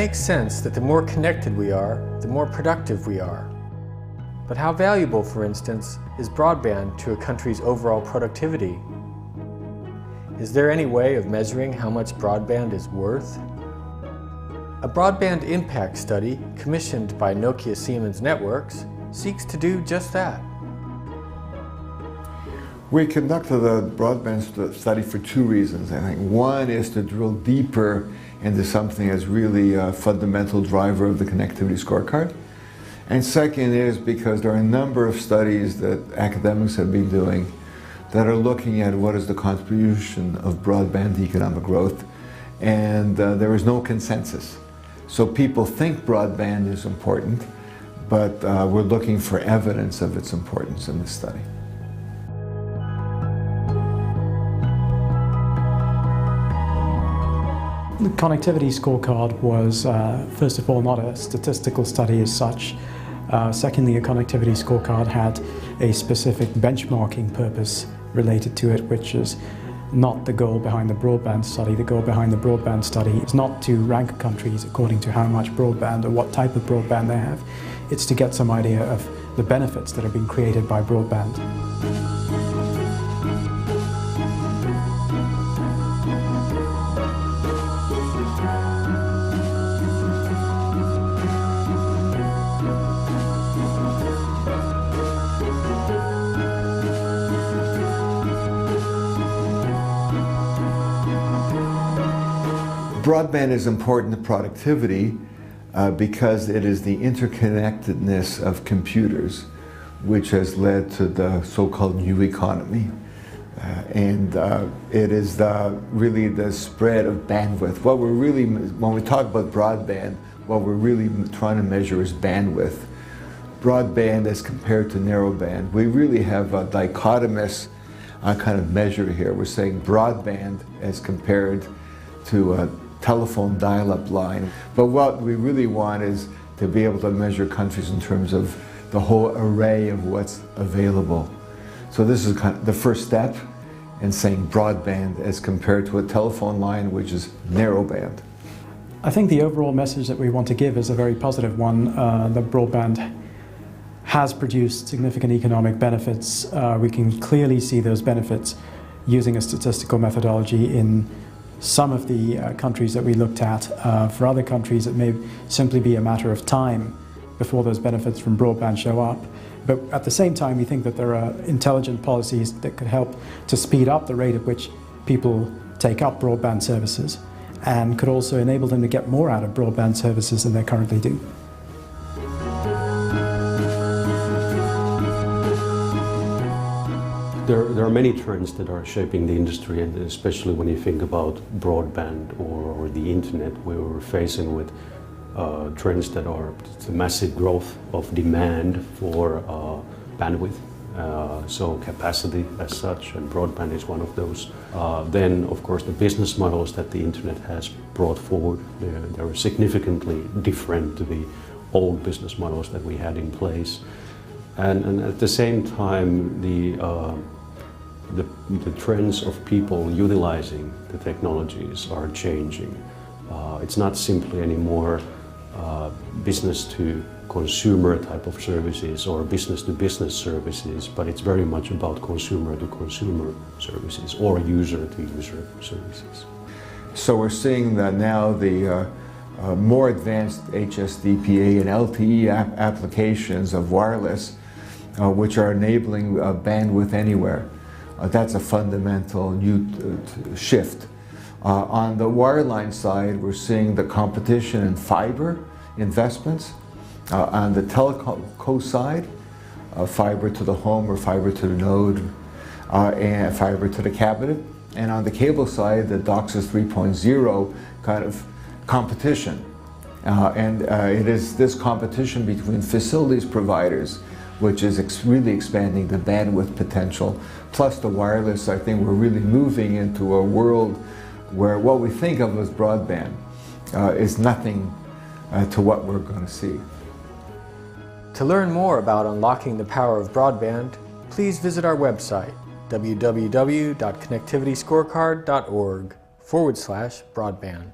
makes sense that the more connected we are, the more productive we are. But how valuable, for instance, is broadband to a country's overall productivity? Is there any way of measuring how much broadband is worth? A broadband impact study commissioned by Nokia Siemens Networks seeks to do just that. We conducted a broadband study for two reasons, I think. One is to drill deeper into something that's really a fundamental driver of the connectivity scorecard. And second is because there are a number of studies that academics have been doing that are looking at what is the contribution of broadband to economic growth, and there is no consensus. So people think broadband is important, but we're looking for evidence of its importance in this study. The connectivity scorecard was, first of all, not a statistical study as such. Secondly, a connectivity scorecard had a specific benchmarking purpose related to it, which is not the goal behind the broadband study. The goal behind the broadband study is not to rank countries according to how much broadband or what type of broadband they have. It's to get some idea of the benefits that are being created by broadband. Broadband is important to productivity because it is the interconnectedness of computers which has led to the so-called new economy. It is really the spread of bandwidth. When we talk about broadband, what we're really trying to measure is bandwidth. Broadband as compared to narrowband. We really have a dichotomous kind of measure here. We're saying broadband as compared to a telephone dial-up line. But what we really want is to be able to measure countries in terms of the whole array of what's available. So this is kind of the first step in saying broadband as compared to a telephone line, which is narrowband. I think the overall message that we want to give is a very positive one. That broadband has produced significant economic benefits. We can clearly see those benefits using a statistical methodology in some of the countries that we looked at. For other countries, it may simply be a matter of time before those benefits from broadband show up. But at the same time, we think that there are intelligent policies that could help to speed up the rate at which people take up broadband services and could also enable them to get more out of broadband services than they currently do. There are many trends that are shaping the industry, and especially when you think about broadband or the internet, where we're facing with trends that are the massive growth of demand for bandwidth, so capacity as such, and broadband is one of those. Then, of course, the business models that the internet has brought forward, they're significantly different to the old business models that we had in place. And at the same time, the trends of people utilizing the technologies are changing. It's not simply anymore business to consumer type of services or business to business services, but it's very much about consumer to consumer services or user to user services. So we're seeing that now the more advanced HSDPA and LTE applications of wireless, which are enabling bandwidth anywhere. That's a fundamental new shift. On the wireline side, we're seeing the competition in fiber investments. On the telco side, fiber to the home or fiber to the node, and fiber to the cabinet. And on the cable side, the DOCSIS 3.0 kind of competition. It is this competition between facilities providers which is really expanding the bandwidth potential. Plus the wireless, I think we're really moving into a world where what we think of as broadband is nothing to what we're going to see. To learn more about unlocking the power of broadband, please visit our website, www.connectivityscorecard.org/broadband.